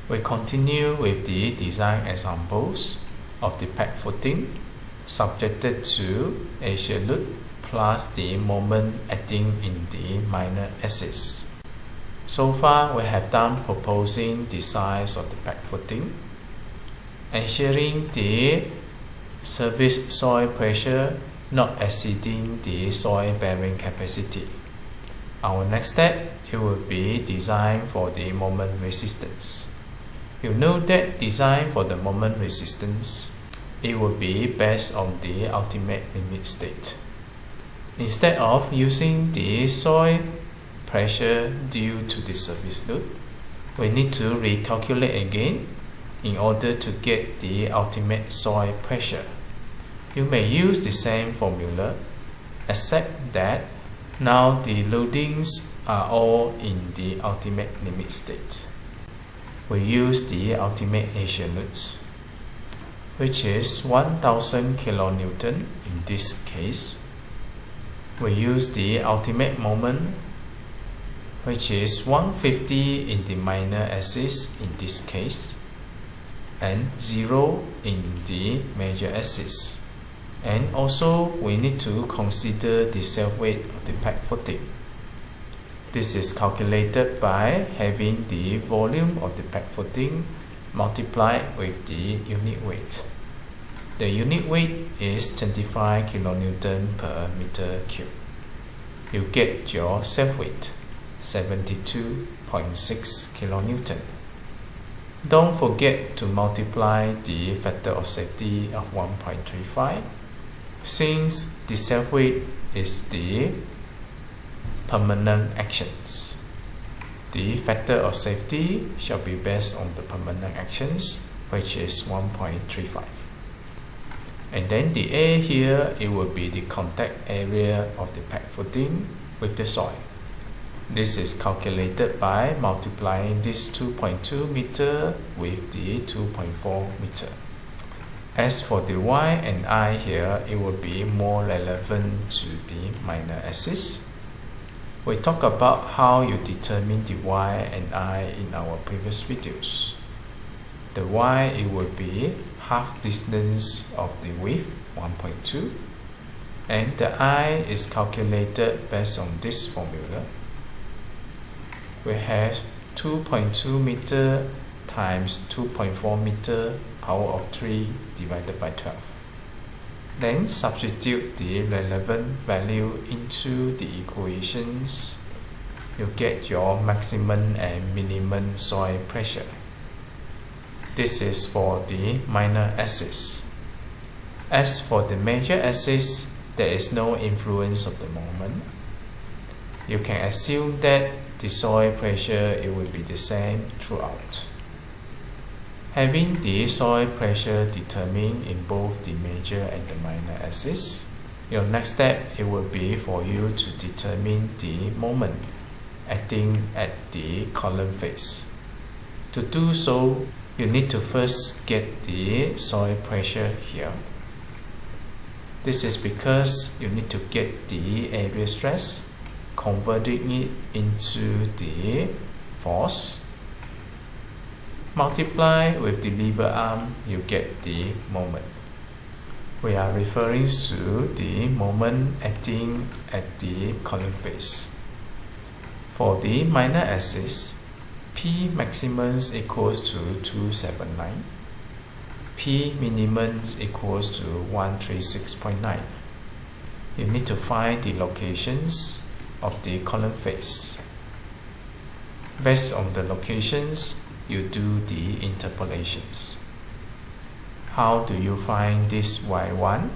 We continue with the design examples of the peg footing subjected to axial load plus the moment acting in the minor axis. So far, we have done proposing the size of the peg footing, ensuring the surface soil pressure not exceeding the soil bearing capacity. Our next step, it will be design for the moment resistance. You know that design for the moment resistance, it will be based on the ultimate limit state. Instead of using the soil pressure due to the surface load, we need to recalculate again in order to get the ultimate soil pressure. You may use the same formula, except that now the loadings are all in the ultimate limit state. We use the ultimate axial loads, which is 1000 kN in this case. We use the ultimate moment, which is 150 in the minor axis in this case, and 0 in the major axis. And also we need to consider the self-weight of the peg footing. This is calculated by having the volume of the peg footing multiplied with the unit weight. The unit weight is 25 kN per meter cube. You get your self-weight, 72.6 kN. Don't forget to multiply the factor of safety of 1.35, since the self-weight is the permanent actions. The factor of safety shall be based on the permanent actions, which is 1.35. And then the A here, it will be the contact area of the peg footing with the soil. This is calculated by multiplying this 2.2 meter with the 2.4 meter. As for the Y and I here, it will be more relevant to the minor axis. We talked about how you determine the Y and I in our previous videos. The Y, it will be half distance of the width, 1.2, and the I is calculated based on this formula. We have 2.2 meter times 2.4 meter power of 3 divided by 12. Then substitute the relevant value into the equations. You get your maximum and minimum soil pressure. This is for the minor axis. As for the major axis, there is no influence of the moment. You can assume that the soil pressure, it will be the same throughout. Having the soil pressure determined in both the major and the minor axis, your next step, it will be for you to determine the moment acting at the column face. To do so, you need to first get the soil pressure here. This is because you need to get the area stress, converting it into the force. Multiply with the lever arm, you get the moment. We are referring to the moment acting at the column face. For the minor axis, P maximum equals to 279. P minimum equals to 136.9. You need to find the locations of the column face. Based on the locations, you do the interpolations. How do you find this Y1?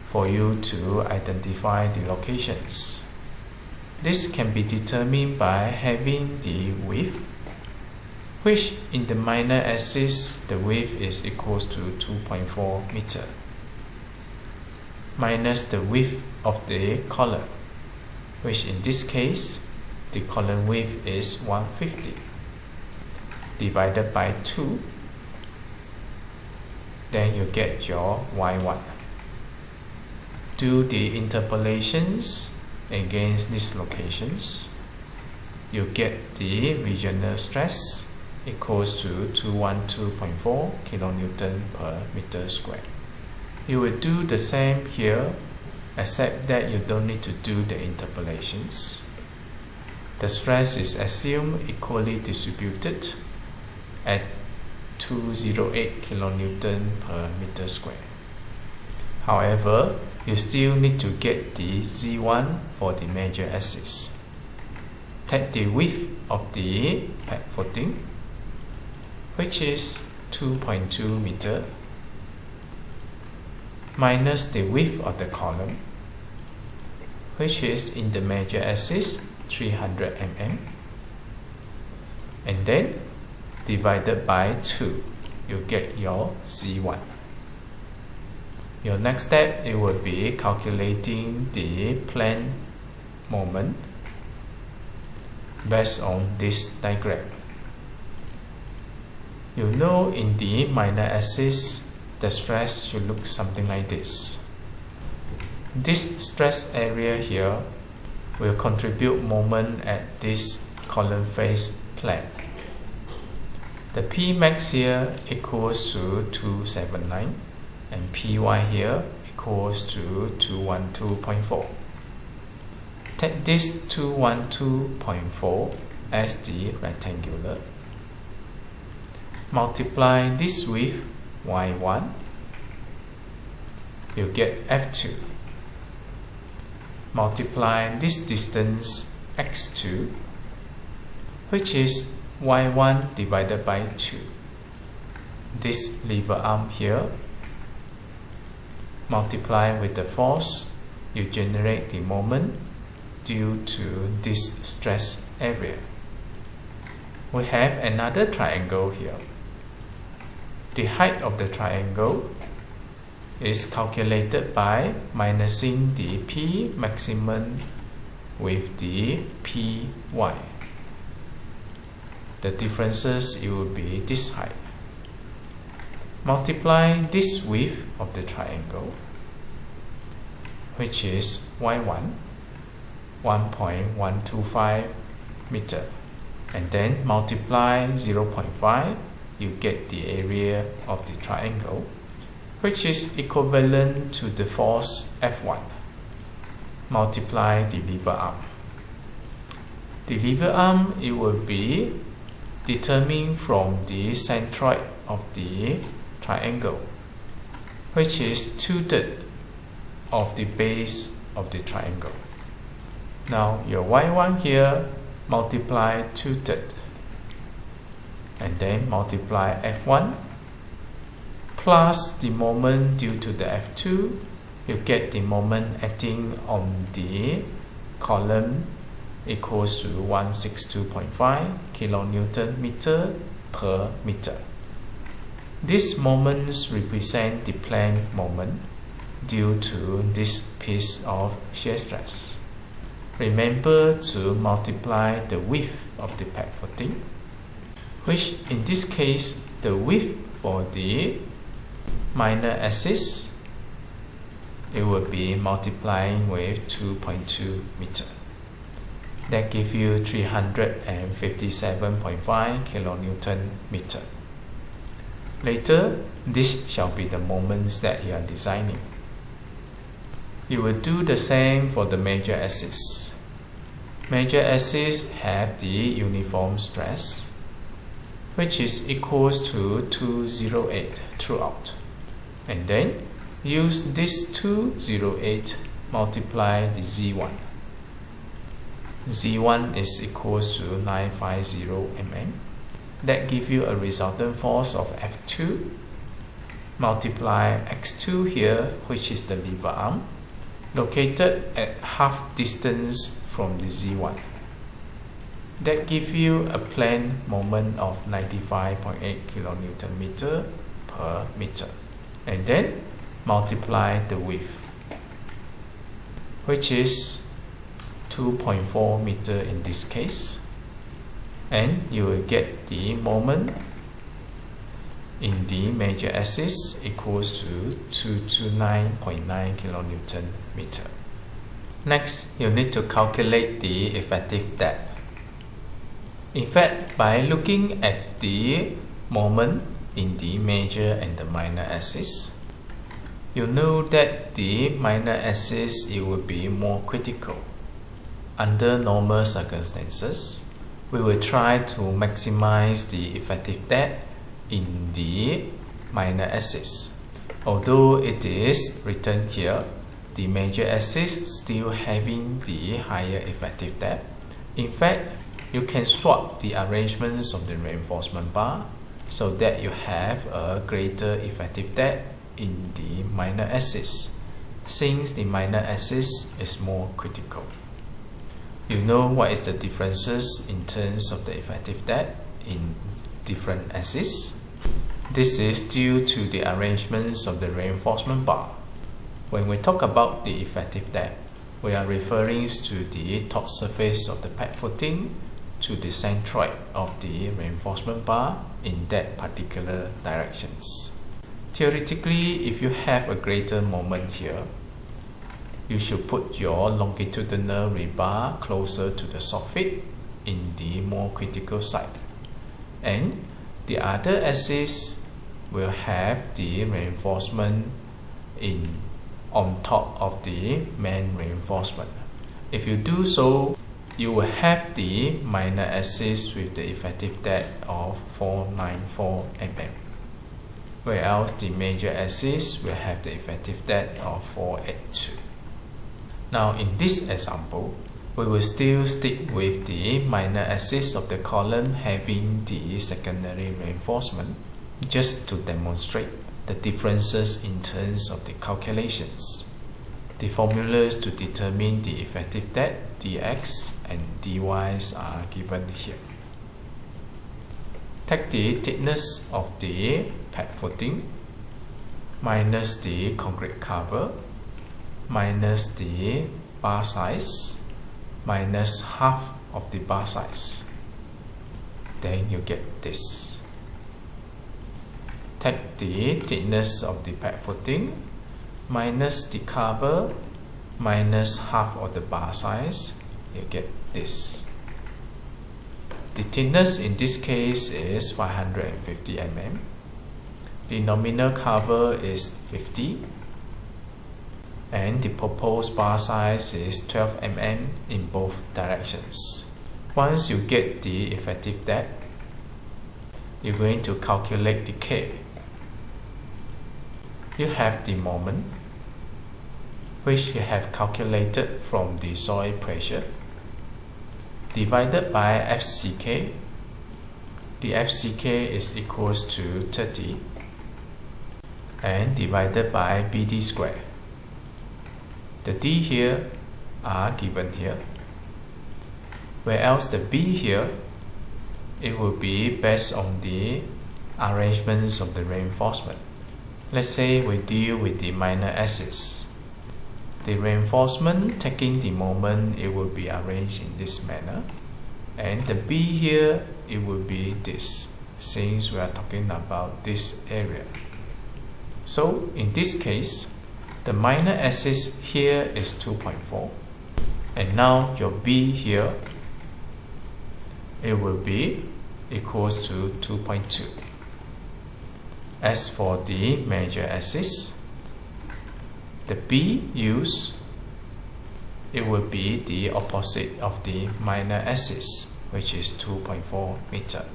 For you to identify the locations. This can be determined by having the width, which in the minor axis, the width is equals to 2.4 meter, minus the width of the column, which in this case, the column width is 150, divided by 2, then you get your Y1. Do the interpolations against these locations. You get the regional stress equals to 212.4 kilonewton per meter square. You will do the same here, except that you don't need to do the interpolations. The stress is assumed equally distributed at 208 kilonewton per meter square. However, you still need to get the Z1 for the major axis. Take the width of the pad footing, which is 2.2 meter, minus the width of the column, which is in the major axis 300 mm, and then divided by 2, you get your Z1. Your next step, it will be calculating the plane moment based on this diagram. You know in the minor axis, the stress should look something like this. This stress area here will contribute moment at this column face plane. The P max here equals to 279 and Py here equals to 212.4. Take this 212.4 as the rectangular. Multiply this with y1, you get f2. Multiply this distance x2, which is y1 divided by 2. This lever arm here, multiply with the force, you generate the moment due to this stress area. We have another triangle here. The height of the triangle is calculated by minusing the P maximum with the Py. The differences, it will be this height. Multiply this width of the triangle, which is y1, 1.125 meter, and then multiply 0.5, you get the area of the triangle, which is equivalent to the force F1. Multiply the lever arm. The lever arm, it will be determined from the centroid of the triangle, which is 2/3 of the base of the triangle. Now your y1 here, multiply 2/3 and then multiply F1 plus the moment due to the F2, you get the moment acting on the column equals to 162.5 kilonewton meter per meter. These moments represent the plane moment due to this piece of shear stress. Remember to multiply the width of the pad footing, which in this case, the width for the minor axis, it will be multiplying with 2.2 meter. That gives you 357.5 kilonewton meter. Later, this shall be the moments that you are designing. You will do the same for the major axis. Major axis have the uniform stress, which is equals to 208 throughout. And then use this 208 multiply the Z1. Z1 is equals to 950 mm. That gives you a resultant force of F2. Multiply X2 here, which is the lever arm, located at half distance from the Z1. That gives you a plane moment of 95.8 kilonewton meter per meter. And then multiply the width, which is 2.4 meter in this case, and you will get the moment in the major axis equals to 229.9 kilonewton meter. Next, you need to calculate the effective depth. In fact, by looking at the moment in the major and the minor axis, you know that the minor axis it will be more critical. Under normal circumstances, we will try to maximize the effective depth in the minor axis. Although it is written here, the major axis still having the higher effective depth. In fact, you can swap the arrangements of the reinforcement bar so that you have a greater effective depth in the minor axis, since the minor axis is more critical. You know what is the differences in terms of the effective depth in different axes? This is due to the arrangements of the reinforcement bar. When we talk about the effective depth, we are referring to the top surface of the pad footing to the centroid of the reinforcement bar in that particular directions. Theoretically, if you have a greater moment here, you should put your longitudinal rebar closer to the soffit in the more critical side. And the other axis will have the reinforcement on top of the main reinforcement. If you do so, you will have the minor axis with the effective depth of 494 mm, whereas the major axis will have the effective depth of 482. Now in this example, we will still stick with the minor axis of the column having the secondary reinforcement, just to demonstrate the differences in terms of the calculations. The formulas to determine the effective depth dx and dy's are given here. Take the thickness of the pad footing minus the concrete cover minus the bar size minus half of the bar size. Then you get this. Take the thickness of the pad footing minus the cover minus half of the bar size, you get this. The thickness in this case is 550 mm. The nominal cover is 50 and the proposed bar size is 12 mm in both directions. Once you get the effective depth, you're going to calculate the K. You have the moment, which you have calculated from the soil pressure, divided by FCK. The FCK is equals to 30 and divided by BD square. The D here are given here, whereas the B here, it will be based on the arrangements of the reinforcement. Let's say we deal with the minor axis. The reinforcement taking the moment, it will be arranged in this manner, and the B here, it will be this, since we are talking about this area. So in this case, the minor axis here is 2.4, and now your B here, it will be equals to 2.2. As for the major axis, the B used, it will be the opposite of the minor axis, which is 2.4 meter.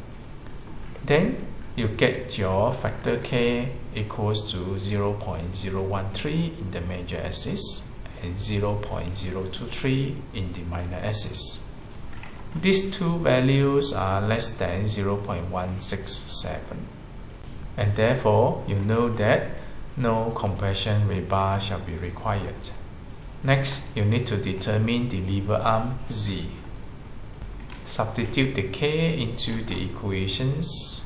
Then you get your factor K equals to 0.013 in the major axis and 0.023 in the minor axis. These two values are less than 0.167, and therefore you know that no compression rebar shall be required. Next, you need to determine the lever arm Z. Substitute the K into the equations.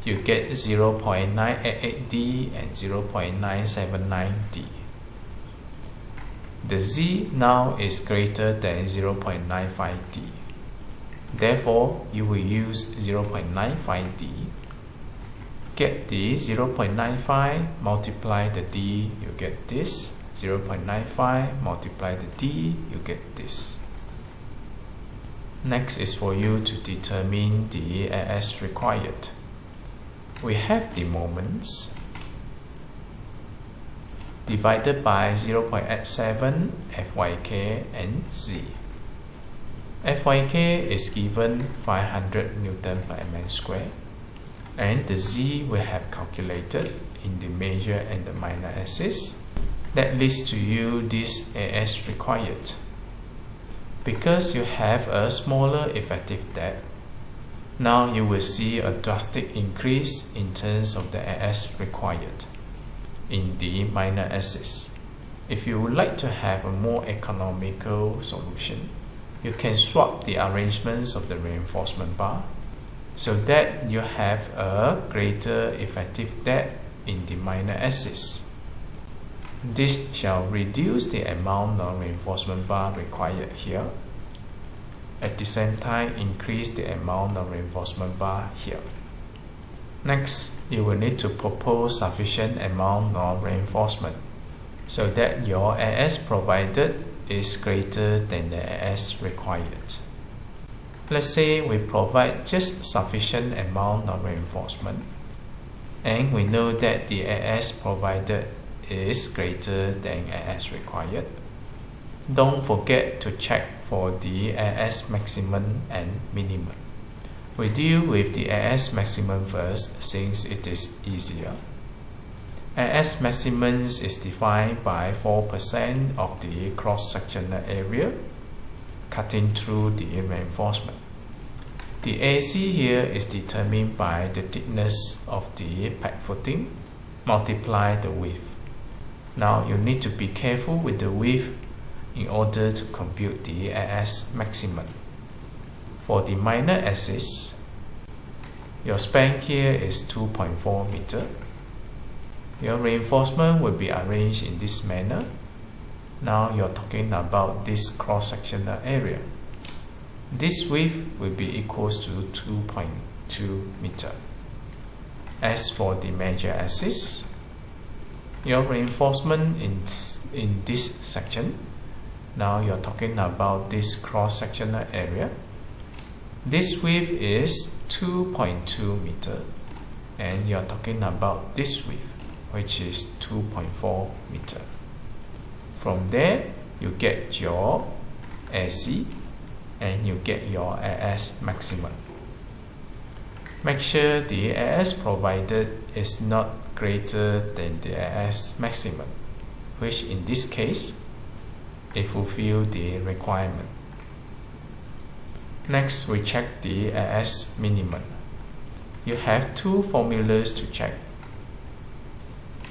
You get 0.988D and 0.979D. The Z now is greater than 0.95D. Therefore, you will use 0.95D. Get the 0.95, multiply the D, you get this. 0.95, multiply the D, you get this. Next is for you to determine the AS required. We have the moments divided by 0.87 Fyk and Z. Fyk is given 500 Newton per mm square, and the Z we have calculated in the major and the minor axis. That leads to you this AS required. Because you have a smaller effective depth, now you will see a drastic increase in terms of the AS required in the minor axis. If you would like to have a more economical solution, you can swap the arrangements of the reinforcement bar so that you have a greater effective depth in the minor axis. This shall reduce the amount of reinforcement bar required here. At the same time, increase the amount of reinforcement bar here. Next, you will need to propose sufficient amount of reinforcement so that your AS provided is greater than the AS required. Let's say we provide just sufficient amount of reinforcement, and we know that the AS provided is greater than AS required. Don't forget to check for the AS maximum and minimum. We deal with the AS maximum first since it is easier. AS maximum is defined by 4% of the cross-sectional area cutting through the reinforcement. The AC here is determined by the thickness of the peg footing multiply the width. Now you need to be careful with the width in order to compute the AS maximum. For the minor axis, your span here is 2.4 meter. Your reinforcement will be arranged in this manner. Now you're talking about this cross-sectional area. This width will be equals to 2.2 meter. As for the major axis, your reinforcement in this section, now you're talking about this cross-sectional area. This width is 2.2 meter, and you're talking about this width, which is 2.4 meter. From there, you get your AC and you get your AS maximum. Make sure the AS provided is not greater than the AS maximum, which in this case, it fulfills the requirement. Next, we check the AS minimum. You have two formulas to check.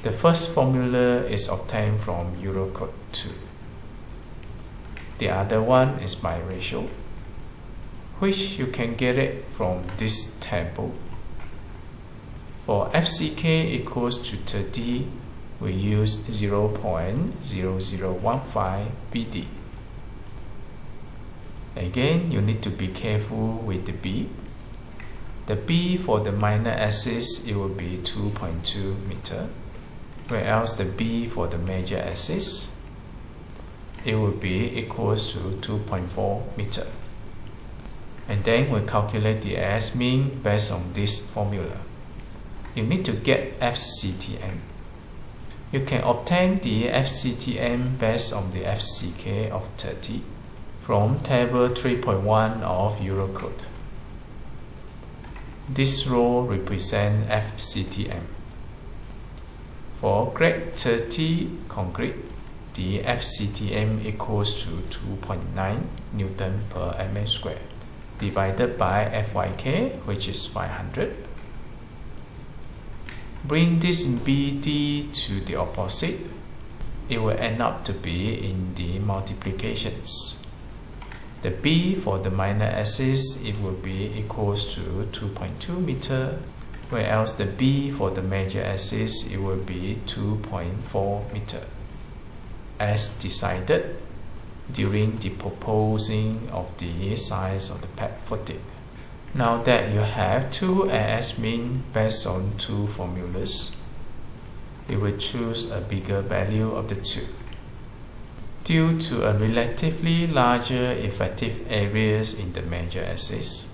The first formula is obtained from Eurocode 2. The other one is by ratio, which you can get it from this table. For FCK equals to 30, we use 0.0015 BD. Again, you need to be careful with the B. The B for the minor axis, it will be 2.2 meter, whereas the B for the major axis, it will be equals to 2.4 meter. And then we calculate the AS mean based on this formula. You need to get FCTM. You can obtain the FCTM based on the FCK of 30 from table 3.1 of Eurocode. This row represents FCTM. For grade 30 concrete, the FCTM equals to 2.9 Newton per mm square divided by Fyk, which is 500. Bring this BD to the opposite, it will end up to be in the multiplications. The B for the minor axis, it will be equals to 2.2 meter, whereas the B for the major axis, it will be 2.4 meter, as decided during the proposing of the size of the peg footing. Now that you have two AS mean based on two formulas, you will choose a bigger value of the two. Due to a relatively larger effective areas in the major axis,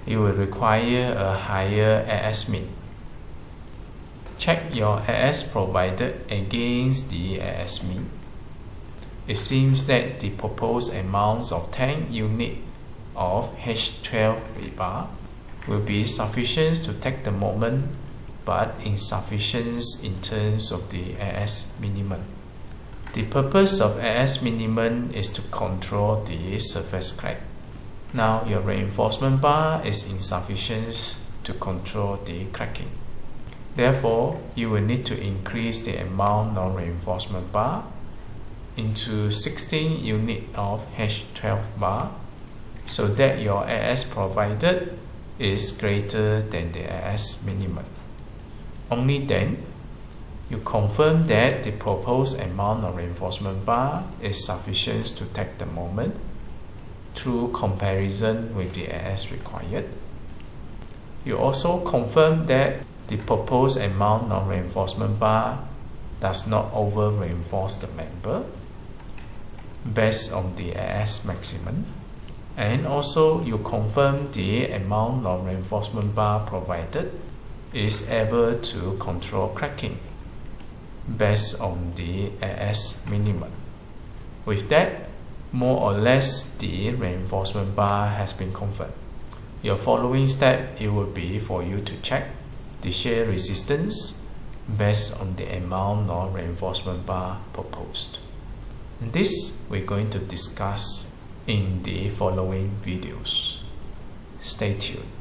it will require a higher AS min. Check your AS provided against the AS min. It seems that the proposed amounts of 10 units of H12 rebar will be sufficient to take the moment, but insufficient in terms of the AS minimum. The purpose of AS minimum is to control the surface crack. Now your reinforcement bar is insufficient to control the cracking. Therefore, you will need to increase the amount of reinforcement bar into 16 units of H12 bar so that your AS provided is greater than the AS minimum. Only then you confirm that the proposed amount of reinforcement bar is sufficient to take the moment through comparison with the AS required. You also confirm that the proposed amount of reinforcement bar does not over-reinforce the member based on the AS maximum. And also you confirm the amount of reinforcement bar provided is able to control cracking based on the AS minimum. With that, more or less the reinforcement bar has been confirmed. Your following step, it will be for you to check the shear resistance based on the amount of reinforcement bar proposed. This we're going to discuss in the following videos. Stay tuned.